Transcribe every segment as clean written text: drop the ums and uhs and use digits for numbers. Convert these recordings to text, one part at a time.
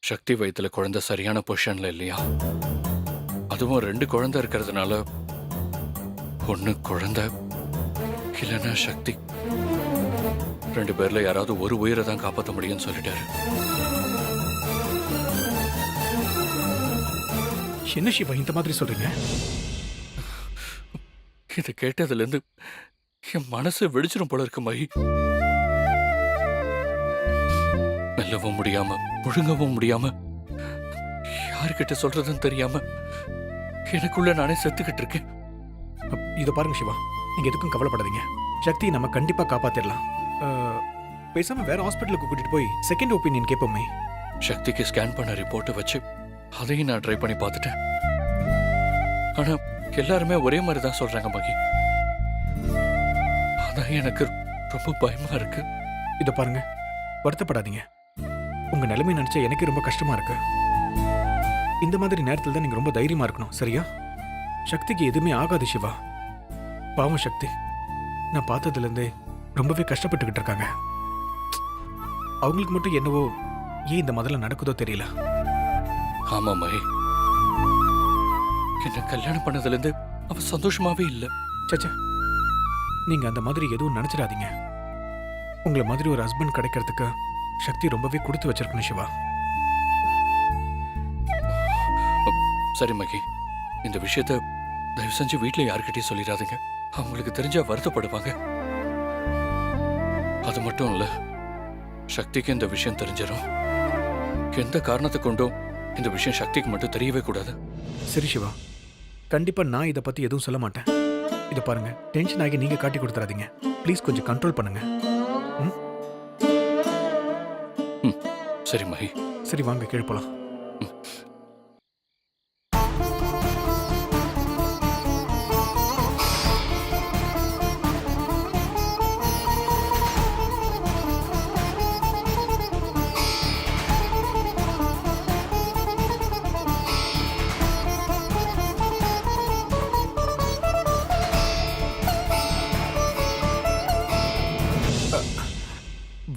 சக்தி வயித்துல குழந்தை சரியான பொசிஷன்ல இல்லையா? அதுவும் 2 குழந்தை இருக்கிறதுனால ஒண்ணு குழந்தை இல்லைன்னா சக்தி. 2 பேர்ல யாராவது ஒரு உயிரை தான் காப்பாற்ற முடியும்னு சொல்லிட்டாரு. என்ன சிவா இந்த மாதிரி சொல்றீங்க? இதை கேட்டதுல இருந்து என் மனசு வெடிச்சிடும் போல இருக்கு மகி. மெல்லவும் முடியாம முழுங்கவும் முடியாம யாருக்கிட்ட சொல்றதுன்னு தெரியாம எனக்குள்ள நானே செத்துக்கிட்டு இருக்கேன். இதை பாருங்க சிவா, நீங்க எதுக்கும் கவலைப்படாதீங்க. சக்தி நம்ம கண்டிப்பா காப்பாத்திடலாம். பேசாம வேற ஹாஸ்பிட்டலுக்கு கூட்டிட்டு போய் செகண்ட் ஒப்பீனியன் கேட்போமே. சக்திக்கு ஸ்கேன் பண்ண ரிப்போர்ட்டை வச்சு அதையும் நான் ட்ரை பண்ணி பார்த்துட்டேன். ஆனா எல்லாருமே ஒரே மாதிரி தான் சொல்றாங்க மகி. அதான் எனக்கு ரொம்ப பயமா இருக்கு. இதை பாருங்க, வருத்தப்படாதீங்க. உங்க நிலைமை நினைச்சா எனக்கு ரொம்ப கஷ்டமா இருக்கு. இந்த மாதிரி நேரத்தில் தான் நீங்க ரொம்ப தைரியமா இருக்கணும், சரியா? சக்திக்கு எதுவுமே ஆகாது சிவா. பாவம் சக்தி, நான் பார்த்ததுல இருந்தே ரொம்பவே கஷ்டப்பட்டுக்கிட்டு இருக்காங்க. அவங்களுக்கு மட்டும் என்னவோ ஏன் இந்த முதல்ல நடக்குதோ தெரியல. ஆமா மகி, என்ன கல்யாணம் பண்ணதுல இருந்து அவ சந்தோஷமாவே இல்ல. சச்சா, நீங்க அந்த மாதிரி எதுவும் நினைச்சிடாதீங்க. உங்களை மாதிரி ஒரு ஹஸ்பண்ட் கிடைக்கிறதுக்கு சக்தி ரொம்பவே கொடுத்து வச்சிருக்கணும் சிவா. சரி மகி, இந்த விஷயத்த தயவு செஞ்சு வீட்டுல யாருக்கிட்டையும் சொல்லிடாதீங்க. அவங்களுக்கு தெரிஞ்சா வருத்தப்படுவாங்க. அது மட்டும் இல்ல, சக்திக்கு இந்த விஷயம் தெரிஞ்சிடும். எந்த காரணத்தை கொண்டும் இந்த விஷயம் சக்திக்கு மட்டும் தெரியவே கூடாது. சரி சிவா, கண்டிப்பா நான் இதை பத்தி எதுவும் சொல்ல மாட்டேன். இதை பாருங்க, டென்ஷன் ஆகி நீங்க காட்டி கொடுத்துறாதீங்க. ப்ளீஸ் கொஞ்சம் கண்ட்ரோல் பண்ணுங்க. சரி மகி. சரி வாங்க கீழே போலாம்.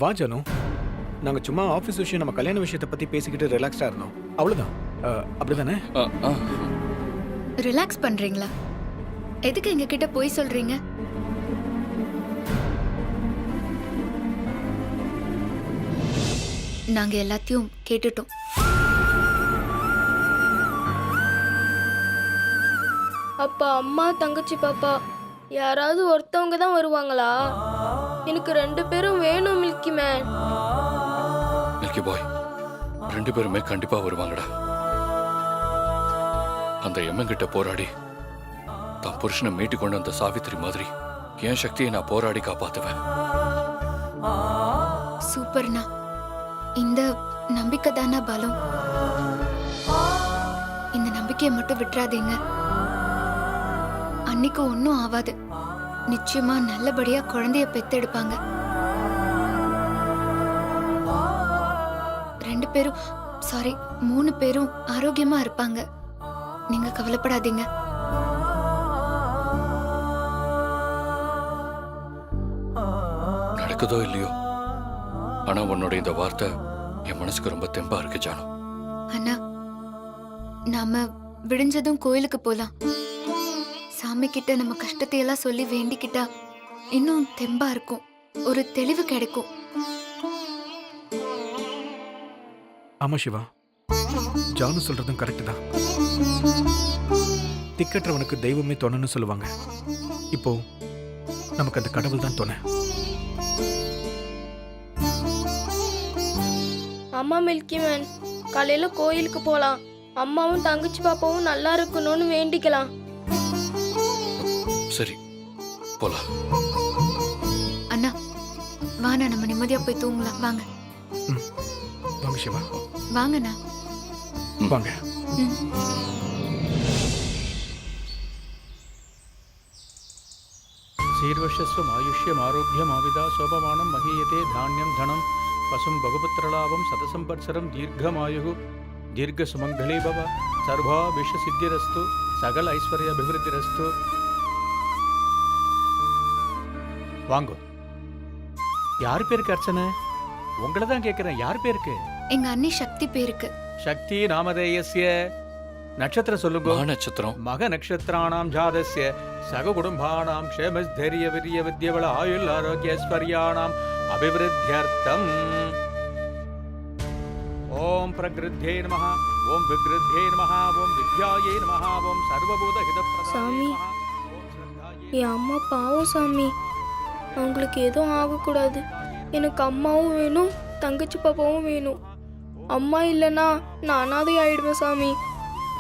வா ஜானு, நாங்க சும்மா ஆபீஸ் விஷயம், நம்ம கல்யாண விஷயத்தை பத்தி பேசிக்கிட்டு ரிலாக்ஸ்டா இருந்தோம். அவ்வளவுதான். அப்படிதானே? ரிலாக்ஸ் பண்றீங்களா? எதுக்கு எங்க கிட்ட போய் சொல்றீங்க? நாங்க எல்லாத்தையும் கேட்டுட்டோம். அப்பா, அம்மா, தங்கச்சி, பாப்பா யாராவது ஒருத்தவங்க தான் வருவாங்களா? எனக்கு 2 பேரும் வேணும் மில்கி மேன். மில்கி பாய், 2 பேருமே கண்டிப்பா வருவாங்கடா. அந்த எம்மங்கிட்ட போராடி தான் புருஷனை மீட்டு கொண்டு வந்த சாவித்திரி மாதிரி என் சக்தியை நான் போராடி காப்பாத்துவேன். சூப்பர்ண்ணா, இந்த நம்பிக்கை தானா பலம். இந்த நம்பிக்கையை மட்டும் விட்டுறாதீங்க. அன்னைக்கு ஒன்னும் ஆகாது. நிச்சயமா நல்லபடியா குழந்தைய பெத்தெடுப்பாங்க. 2 பேரும், சாரி 3 பேரும் ஆரோக்கியமா இருப்பாங்க. நீங்க கவலைப்படாதீங்க. நடக்குதோ இல்லையோ, ஆனா உன்னோட இந்த வார்த்தை என் மனசுக்கு ரொம்ப தெம்பா இருக்கு ஜானு. அண்ணா, நாம விடிஞ்சதும் கோயிலுக்கு போலாம். சாமி கிட்ட நம்ம கஷ்டத்தை எல்லாம் சொல்லி வேண்டிக்கிட்டா இன்னும் தெம்பா இருக்கும், ஒரு தெளிவு கிடைக்கும். ஆமா சிவா, ஜானு சொல்றதும் கரெக்ட் தான். திக்கற்றவனுக்கு தெய்வமே துணைன்னு சொல்லுவாங்க. இப்போ நமக்கு அந்த கடவுள் தான் துணை. அம்மா மில்கி மேன், காலையில கோயிலுக்கு போலாம். அம்மாவும் தங்கச்சி பாப்பாவும் நல்லா இருக்கணும்னு வேண்டிக்கலாம். சரி போலாம். அண்ணா வாண்ணா, நம்ம நிம்மதியா போய் தூங்கலாம். வாங்க வாங்க சிவா, வாங்கண்ணா. வாங்க. சீர்வஷஸ்வம் ஆயுஷ்யம் ஆரோக்கியம் ஆவிதா சோபமானம் மகீயதே தானியம் தனம் பசும் பகுபுத்திரலாபம் சதசம்பத்சரம் தீர்க்கமாயு தீர்க்க சுமங்கலே பவ சர்வா விஷசித்திரஸ்து சகல ஐஸ்வர்ய அபிவிருத்திரஸ்து. வாங்கோ. யார் பேருக்கு அர்ச்சனை? உங்களை தான் கேட்குறேன், யார் பேருக்கு? எங்க அண்ணி சக்தி பேருக்கு. சக்தி நாமதேயஸ்ய நட்சத்திரம் சொல்லுங்க. மகா நட்சத்திரம். மக நட்சத்திராணாம் ஜாதஸ்ய சக குடும்பானாம் க்ஷேமஸ்தைரிய விரிய வித்யபல ஆயுள் ஆரோக்கியஸ்வர்யாணாம் அபிவிருத்தியர்த்தம். ஓம் பிரகிருத்யே நமः, ஓம் விக்ருத்யே நமः, ஓம் வித்யாயே நமः, ஓம் சர்வபூத ஹிதப்ரதாயே சாமி, நமः, ஓம் ஸ்ரத்தாயே என் அம்மா பாவம் சாமி, அவங்களுக்கு எதுவும் ஆகக்கூடாது. எனக்கு அம்மாவும் வேணும், தங்கச்சி பாப்பாவும் வேணும். அம்மா இல்லைன்னா நான் அனாதை ஆயிடுவேன் சாமி.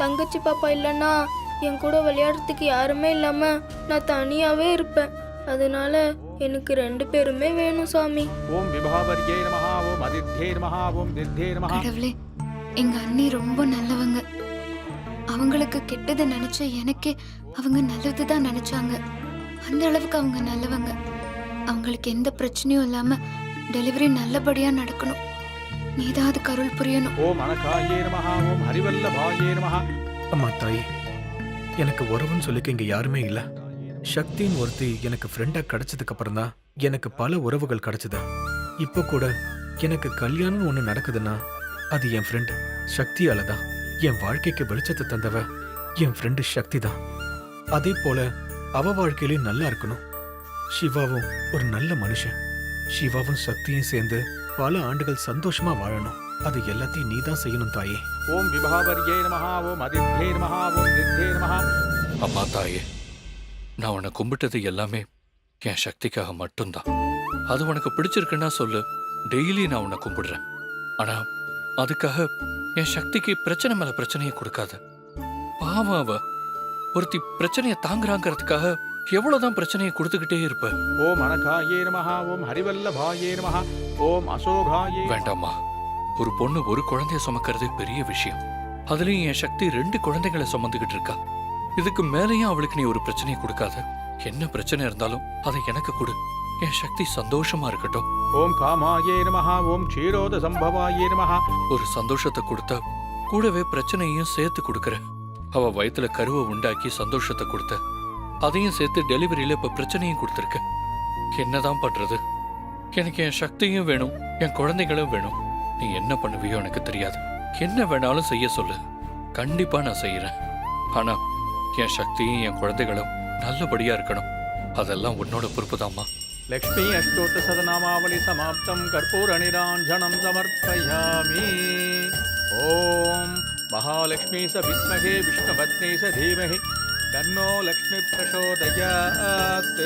தங்கச்சி பாப்பா இல்லைன்னா என் கூட விளையாடுறதுக்கு யாருமே இல்லாம நான் தனியாவே இருப்பேன். அதனால எனக்கு 2 பேருமே வேணும் சாமி. ஓம் விபாவர்யே நமः, ஓம் அதித்யே நமः, ஓம் திர்தே நமः. கடவுளே, எங்க அண்ணி ரொம்ப நல்லவங்க. அவங்களுக்கு கெட்டதை நினைச்ச எனக்கே அவங்க நல்லதுதான் நினைச்சாங்க. அந்த அளவுக்கு அவங்க நல்லவங்க. அவங்களுக்கு எந்த பிரச்சனையும் இல்லாம டெலிவரி நல்லபடியா நடக்கணும். நீதான் அதுக்கு அருள் புரியணும். ஓம் அனகாயே நமः, ஓம் ஹரிவல்லபாயே நமः. அம்மா தாயே, எனக்கு உறவுன்னு சொல்லிக்க இங்க யாருமே இல்ல. சக்தின்னு ஒருத்தி எனக்கு ஃப்ரெண்டா கிடைச்சதுக்கு அப்புறம் தான் எனக்கு பல உறவுகள் கிடைச்சது. இப்போ கூட எனக்கு கல்யாணம் ஒண்ணு நடக்குதுன்னா அது என் ஃப்ரெண்ட் சக்தியால தான். என் வாழ்க்கைக்கு வெளிச்சத்தை தந்தவ என் ஃப்ரெண்டு சக்தி தான். அதே போல அவ வாழ்க்கையிலையும் நல்லா இருக்கணும். சிவாவும் ஒரு நல்ல மனுஷன். சிவாவும் சக்தியும் சேர்ந்து பல ஆண்டுகள் சந்தோஷமா வாழணும். அது எல்லாத்தையும் நீ தான் செய்யணும் தாயே. ஓம் விபாவர்யே நமः, ஓம் அதித்யே நமः, ஓம் திர்தே நமः. அம்மா தாயே, நான் உன்னை கும்பிட்டது எல்லாமே என் சக்திக்காக மட்டும்தான். அது உனக்கு பிடிச்சிருக்குன்னா சொல்லு, டெய்லி நான் உன்னை கும்பிடுறேன். ஆனா அதுக்காக என் சக்திக்கு பிரச்சனை மேல பிரச்சனையை கொடுக்காத. பாவம் அவ ஒருத்தி பிரச்சனையை தாங்குறாங்கிறதுக்காக எவ்வளவுதான் பிரச்சனையை கொடுத்துக்கிட்டே இருப்ப. ஓம் அனகாயே நமः, ஓம் ஹரிவல்லபாயே நமः, ஓம் அசோகாயே. வேண்டாம்மா, ஒரு பொண்ணு ஒரு குழந்தைய சுமக்கிறதே பெரிய விஷயம். அதுலயும் என் சக்தி 2 குழந்தைகளை சுமந்துகிட்டு இருக்கா. இதுக்கு மேலேயும் அவளுக்கு நீ ஒரு பிரச்சனையை கொடுக்காத. என்ன பிரச்சனை இருந்தாலும் அதை எனக்கு கொடு. என் சக்தி சந்தோஷமா இருக்கட்டும். ஓம் காமாயே நமः, ஓம் க்ஷீரோத சம்பவாயே நமः. ஒரு சந்தோஷத்தை கொடுத்தா கூடவே பிரச்சனையையும் சேர்த்து கொடுக்கற. அவ வயித்துல கருவை உண்டாக்கி சந்தோஷத்தை கொடுத்த, அதையும் சேர்த்து டெலிவரியில இப்ப பிரச்சனையும் கொடுத்துருக்க. என்னதான் பண்றது? எனக்கு என் சக்தியும் வேணும், என் குழந்தைகளும் வேணும். நீ என்ன பண்ணுவியோ எனக்கு தெரியாது. என்ன வேணாலும் செய்ய சொல்லு, கண்டிப்பா நான் செய்யறேன். ஆனா என் சக்தியும் என் குழந்தைகளும் நல்லபடியா இருக்கணும். அதெல்லாம் உன்னோட பொறுப்புதாம்மா. லக்ஷ்மி அஷ்டோத்த சதநாமாவளி சமாப்தம் கற்பூர நிராஞ்சனம் சமர்ப்பயாமி. ஓம் மகாலட்சுமி ச வித்மகே விஷ்ணுபத்னி ச தீமஹி தன்னோ லக்ஷ்மி பிரசோதயாத்.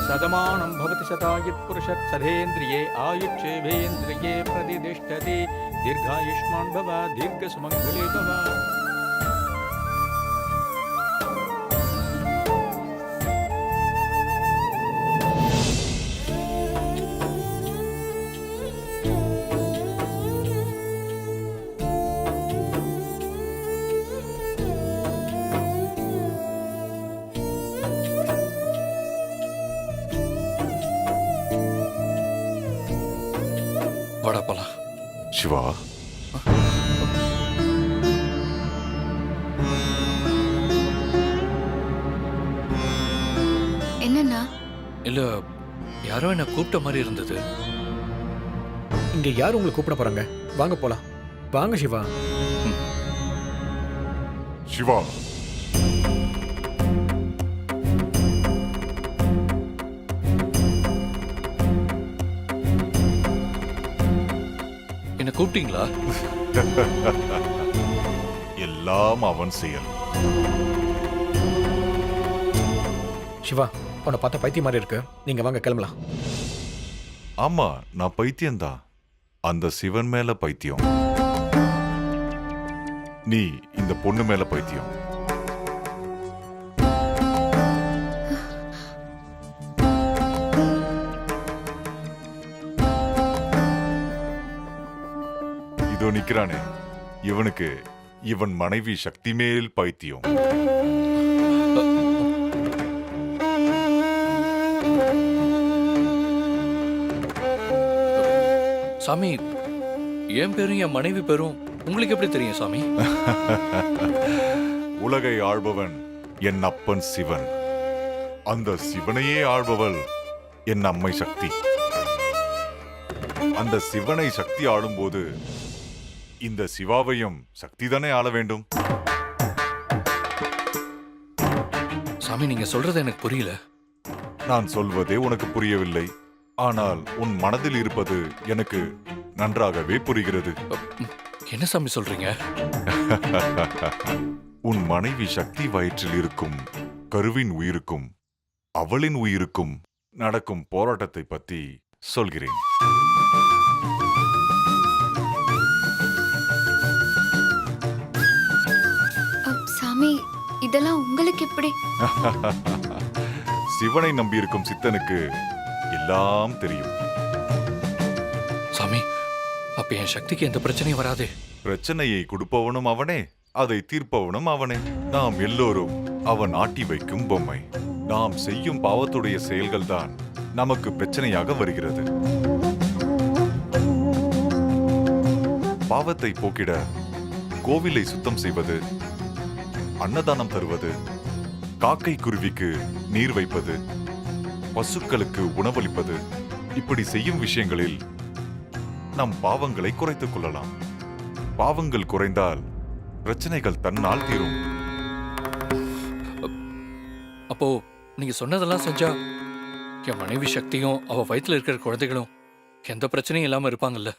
சதமானம் பவதி சதாயுத் புருஷத் சதேந்திரியே ஆயுட்சேவேந்திரியே பிரதிதிஷ்டதி. தீர்காயுஷ்மான் பவ, தீர்க்க சுமங்கலே பவ. வாடா போலாம். சிவா, என்னன்னா இல்ல, யாரோ என்ன கூப்பிட்ட மாதிரி இருந்தது. இங்க யார் உங்களை கூப்பிட போறாங்க? வாங்க போலாம். வாங்க சிவா. சிவா, என்ன கூப்பிட்டீங்களா? எல்லாம் அவன் செயல். சிவா, உன்னை பார்த்தா பைத்தியம் மாதிரி இருக்கு. நீங்க வாங்க கிளம்பலாம். ஆமா, நான் பைத்தியம்தான். அந்த சிவன் மேல பைத்தியம். நீ இந்த பொண்ணு மேல பைத்தியம். இதோ நிக்கிறானே, இவனுக்கு இவன் மனைவி சக்தி மேல் பைத்தியம். சாமி, என் பேரும் என் மனைவி பேரும் உங்களுக்கு எப்படி தெரியும் சாமி? உலகை ஆள்பவன் என் அப்பன் சிவன். அந்த சிவனையே ஆள்பவள் என் அம்மை சக்தி. அந்த சிவனை சக்தி ஆளும்போது இந்த சிவாவையும் சக்தி தானே ஆள வேண்டும். சாமி நீங்க சொல்றது எனக்கு புரியல. நான் சொல்வதே உனக்கு புரியவில்லை. ஆனால் உன் மனதில் இருப்பது எனக்கு நன்றாகவே புரிகிறது. என்ன சாமி சொல்றீங்க? உன் மனைவி சக்தி வயிற்றில் இருக்கும் கருவின் உயிருக்கும் அவளின் உயிருக்கும் நடக்கும் போராட்டத்தை பத்தி சொல்கிறேன். சாமி இதெல்லாம் உங்களுக்கு எப்படி? சிவனை நம்பியிருக்கும் சித்தனுக்கு எல்லாம் தெரியும். சாமி அப்ப என் சக்திக்கு எந்த பிரச்சனையும் வராதே. பிரச்சனையை கொடுப்பவனும் அவனே, அதை தீர்ப்பவனும் அவனே. நாம் எல்லோரும் அவன் ஆட்டி வைக்கும் பொம்மை. நாம் செய்யும் பாவத்துடைய செயல்கள்தான் நமக்கு பிரச்சனையாக வருகிறது. பாவத்தை போக்கிட கோவிலை சுத்தம் செய்வது, அன்னதானம் தருவது, காக்கை குருவிக்கு நீர் வைப்பது, பசுக்களுக்கு உணவளிப்பது, இப்படி செய்யும் விஷயங்களில் நம் பாவங்களை குறைத்துக் கொள்ளலாம். பாவங்கள் குறைந்தால் பிரச்சனைகள் தன்னால் தீரும். அப்போ நீங்க சொன்னதெல்லாம் செஞ்சா என் மனைவி சக்தியும் அவ வயித்துல இருக்கிற குழந்தைகளும் எந்த பிரச்சனையும் இல்லாம இருப்பாங்கல்ல?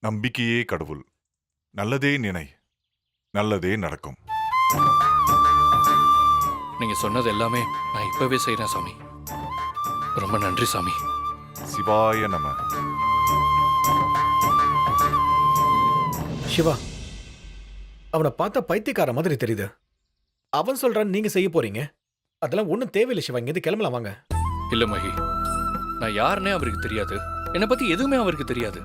நம்பிக்கையே கடவுள். நல்லதே நினை, நல்லதே நடக்கும். நீங்க சொன்னது எல்லாமே நான் இப்பவே செய்யறேன் சாமி. ரொம்ப நன்றி சாமி. சிவாய நம. சிவா, அவனை பார்த்தா பைத்தியக்கார மாதிரி தெரியுது. அவன் சொல்றான் நீங்க செய்ய போறீங்க. அதெல்லாம் ஒண்ணும் தேவையில்லை சிவா, இங்க கிளம்பலாம் வாங்க. இல்ல மகி, நான் யாருன்னே அவருக்கு தெரியாது. என்னை பத்தி எதுவுமே அவருக்கு தெரியாது.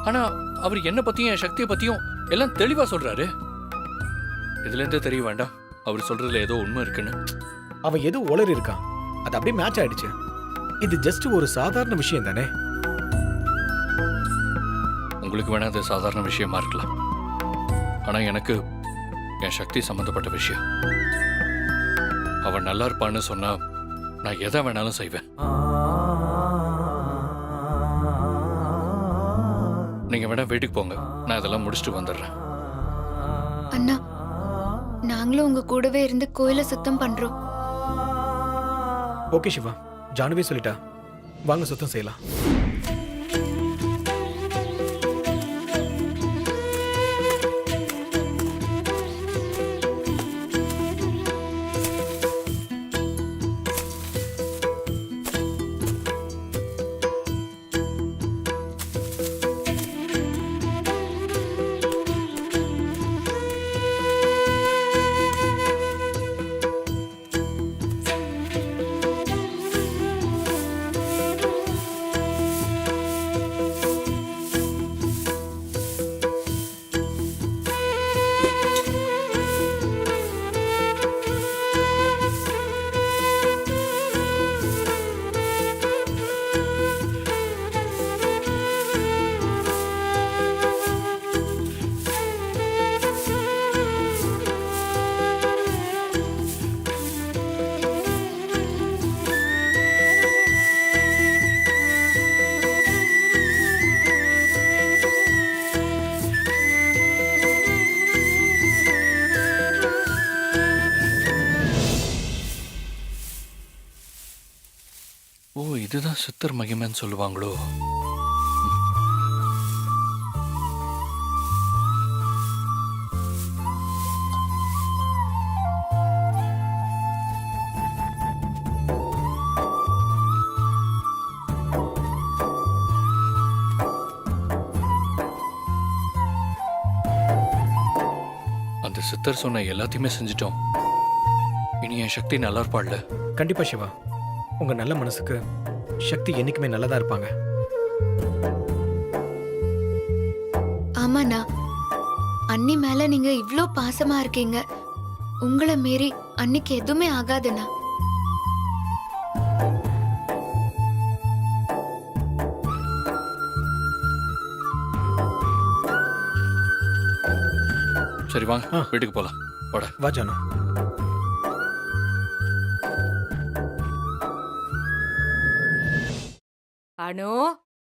ஆனா அவர் என்ன பத்தியும் என் சக்தியை பத்தியும் எல்லாம் தெளிவா சொல்றாரு. இதுல இருந்து தெரிய வேண்டாம் அவர் சொல்றதுல ஏதோ உண்மை இருக்குன்னு. அவன் ஏதோ உளறி இருக்கான். அது அப்படியே மேட்ச் ஆயிடுச்சு. இது ஜஸ்ட் ஒரு சாதாரண விஷயம் தானே. உங்களுக்கு வேணா அது சாதாரண விஷயமா இருக்கலாம். ஆனா எனக்கு என் சக்தி சம்பந்தப்பட்ட விஷயம். அவன் நல்லா இருப்பான்னு சொன்னா நான் எதை வேணாலும் செய்வேன். நீங்க வேணா வீட்டுக்கு போங்க, நான் இதெல்லாம் முடிச்சுட்டு வந்துடுறேன். அண்ணா நாங்களும் உங்க கூடவே இருந்து கோயிலை சுத்தம் பண்றோம். ஓகே சிவா, ஜானுவே சொல்லிட்டா, வாங்க சுத்தம் செய்யலாம். ஓ, இதுதான் சித்தர் மகிமைன்னு சொல்லுவாங்களோ? அந்த சித்தர் சொன்ன எல்லாத்தையுமே செஞ்சிட்டோம். இனி என் சக்தி நல்லா இருப்பாள்ல? கண்டிப்பா சிவா, உங்க நல்ல மனசுக்கு சக்தி என்னைக்குமே நல்லதா இருப்பாங்க. ஆமாண்ணா, அண்ணி மேல நீங்க இவ்ளோ பாசமா இருக்கீங்க. உங்களை மீறி அன்னிக்கு எதுவுமே ஆகாதுண்ணா. சரி வாங்க, வீட்டுக்கு போலாம். வாடா. வா ஜானு. அனு,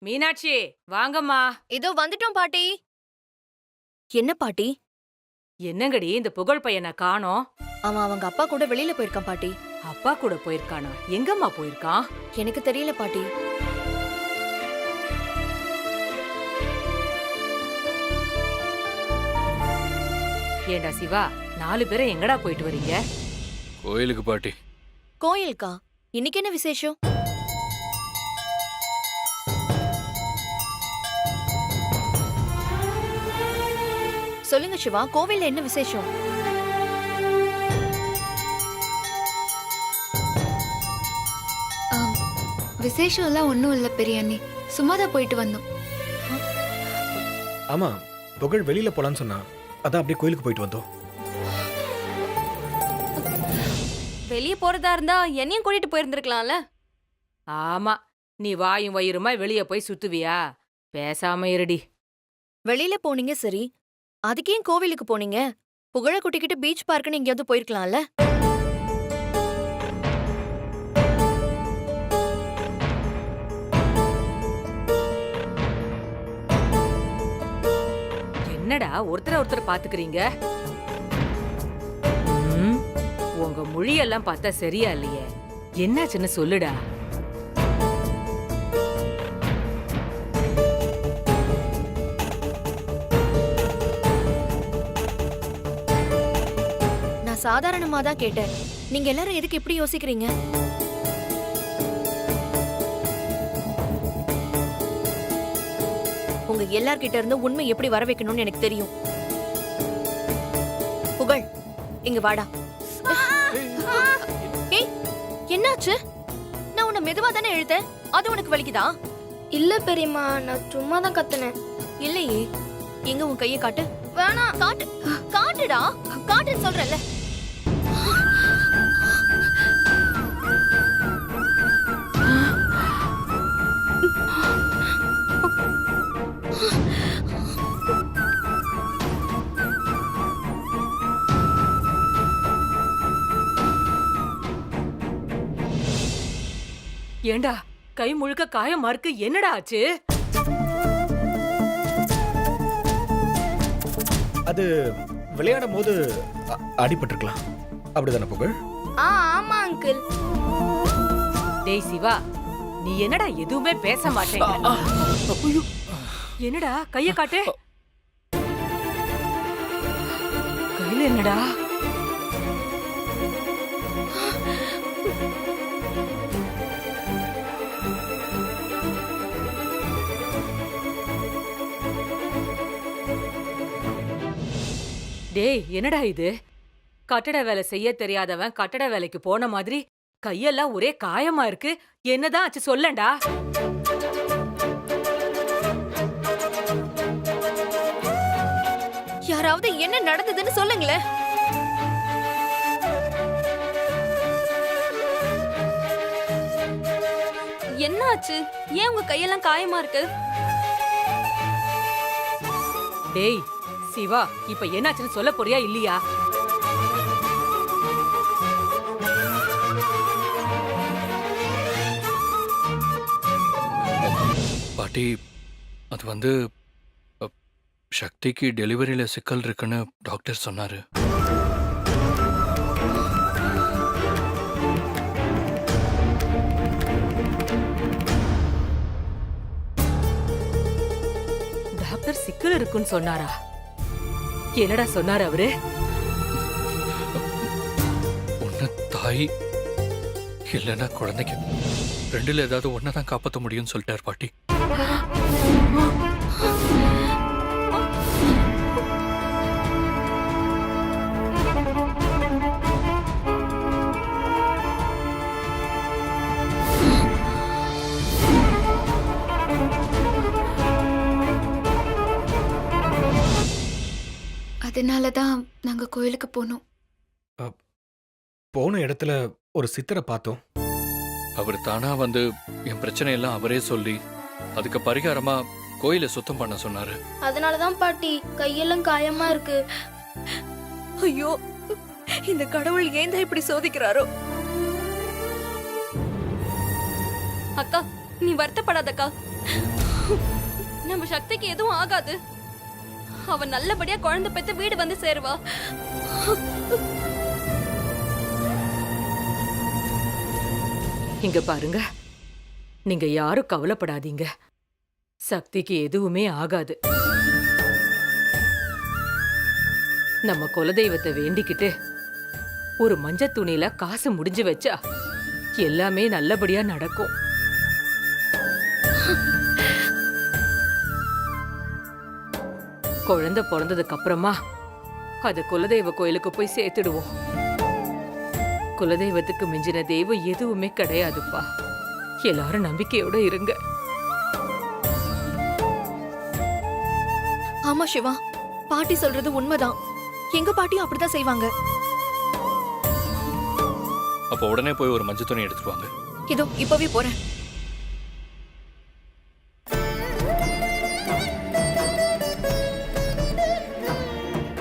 மீனாட்சி வாங்கம்மா. இதோ வந்துட்டோம் பாட்டி. என்ன பாட்டி? என்னங்கடி இந்த புகழ் பையனை காணோம்? அவன் அவங்க அப்பா கூட வெளியில போயிருக்கான் பாட்டி. அப்பா கூட போயிருக்கானா? எங்கம்மா போயிருக்கான்? எனக்கு தெரியல பாட்டி. ஏண்டா சிவா, 4 பேரை எங்கடா போயிட்டு வரீங்க? கோயிலுக்கு பாட்டி. கோயிலுக்கா? இன்னைக்கு என்ன விசேஷம்? சொல்லுங்க சிவா, கோவில்ல என்ன விசேஷம்? ஆம், விசேஷம் எல்லாம் ஒன்றும் இல்லை பெரியண்ணி, சும்மா தான் போயிட்டு வந்தோம். ஆமா, புகழ் வெளியில போலான்னு சொன்னா, அதான் அப்படியே கோயிலுக்கு போயிட்டு வந்தோம். வெளியே போறதா இருந்தா என்னையும் கூட்டிட்டு போயிருந்திருக்கலாம்ல. ஆமா, நீ வாயும் வயிறுமா வெளிய போய் சுத்துவியா? பேசாம இருடி. வெளியில போனீங்க சரி, அதுக்கு ஏன் கோவிலுக்கு போனீங்க? புகழ கூட்டிக்கிட்டு பீச் பார்க்குன்னு எங்கேயாவது போயிருக்கலாம்ல. என்னடா ஒருத்தர் பாத்துக்கிறீங்க? ம், உங்க மொழியெல்லாம் பார்த்தா சரியா இல்லையே. என்னாச்சுன்னு சொல்லுடா. நான் சாதாரணமா தான் கேட்டேன். நீங்க எல்லாரும் எதுக்கு இப்படி யோசிக்கிறீங்க? உங்க எல்லார்கிட்ட இருந்து உண்மை எப்படி வர வைக்கணும்னு எனக்கு தெரியும். புகழ், இங்க வாடா. ஏய், என்னாச்சு? நான் உன்னை மெதுவா தானே இழுத்தேன். அது உனக்கு வலிக்குதா? இல்ல பெரியம்மா, நான் சும்மா தான் கத்துனேன். இல்லையே. எங்க உன் கையை காட்டு. வேணாம். காட்டு, காட்டுடா. காட்டுன்னு சொல்றேன்ல. ஏண்டா கை முழுக்க காயமா இருக்கு, என்னடா ஆச்சு? அது விளையாடும் போது அடிபட்டிருக்கலாம். அப்படிதானே புகழ்? ஆமா அங்கிள். டேய் சிவா, நீ என்னடா எதுவுமே பேச மாட்டேங்க? என்னடா கைய காட்டு. கையில என்னடா? டேய் என்னடா இது? கட்டட வேலை செய்ய தெரியாதவன் கட்டட வேலைக்கு போன மாதிரி கையெல்லாம் ஒரே காயமா இருக்கு. என்னதான் ஆச்சு சொல்லண்டா. யாராவது என்ன நடந்ததுன்னு சொல்லுங்களேன். என்ன ஆச்சு? ஏன் உங்க கையெல்லாம் காயமா இருக்கு? டேய் சிவா, இப்ப என்னாச்சுன்னு சொல்ல போறியா இல்லையா? பாட்டி, அது வந்து சக்திக்கு டெலிவரியில சிக்கல் இருக்குன்னு டாக்டர் சொன்னாரு. டாக்டர் சிக்கல் இருக்குன்னு சொன்னாரா? என்னடா சொன்னாரு அவரு? ஒன்னு தாய் இல்லைன்னா குழந்தைக்கு, ரெண்டுல ஏதாவது ஒன்னதான் காப்பாற்ற முடியும்னு சொல்லிட்டார் பாட்டி. அதனால தான் நாங்க கோயிலுக்கு போனோம். போன இடத்துல ஒரு சித்தரை பார்த்தோம். அவர் தானா வந்து என் பிரச்சனையெல்லாம் அவரே சொல்லி அதுக்கு பரிகாரமா கோயிலை சுத்தம் பண்ண சொன்னாரு. அதனாலதான் பாட்டி கையெல்லாம் காயமா இருக்கு. ஐயோ, இந்த கடவுள் ஏன் இப்படி சோதிக்கிறாரோ? அக்கா, நீ வருத்தப்படாதக்கா. நம்ம சக்திக்கு எதுவும் ஆகாது. அவ நல்லபடியா குழந்தை பெத்து வீடு வந்து சேருவா. இங்க பாருங்க, நீங்க யாரும் கவலைப்படாதீங்க. சக்திக்கு எதுவுமே ஆகாது. நம்ம குலதெய்வத்தை வேண்டிக்கிட்டு ஒரு மஞ்சள் துணியில காசு முடிஞ்சு வச்சா எல்லாமே நல்லபடியா நடக்கும். குழந்தை பிறந்ததுக்கு அப்புறமா அது குலதெய்வ கோயிலுக்கு போய் சேர்த்துடுவோம். குலதெய்வத்துக்கு மிஞ்சின தெய்வம் எதுவுமே கிடையாதுப்பா. எல்லாரும் நம்பிக்கையோட இருங்க. ஆமா சிவா, பாட்டி சொல்றது உண்மைதான். எங்க பாட்டியும் அப்படிதான் செய்வாங்க. அப்போ உடனே போய் ஒரு மஞ்சள் துணி எடுத்துட்டு வாங்க. இதோ இப்பவே போறேன்.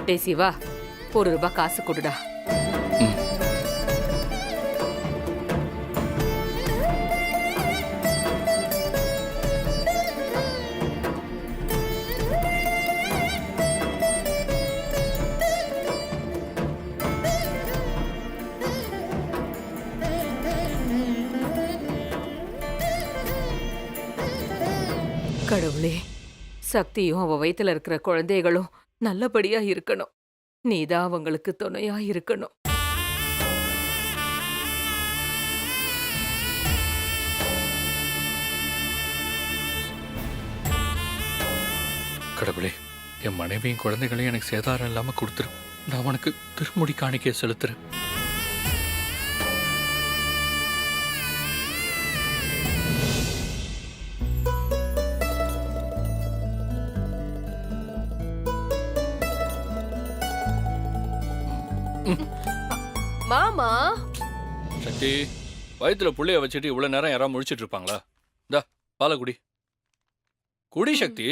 டே சிவா, ₹1 காசு கொடுடா. கடவுளே, சக்தியும் அவ வயித்துல இருக்கிற குழந்தைகளும் நல்லபடியா இருக்கணும். நீதான் அவங்களுக்கு துணையா இருக்கணும். கடவுளே, என் மனைவியும் குழந்தைகளையும் எனக்கு சேதாரம் இல்லாம கொடுத்துரு. நான் உனக்கு திருமுடி காணிக்கையை செலுத்துறேன். மாமா, சக்தி, வயித்துல புள்ளைய வச்சுட்டு இவ்வளவு நேரம் யாராவது முழிச்சிட்டு இருப்பாங்களா? இந்தா பாலை குடி. குடி சக்தி.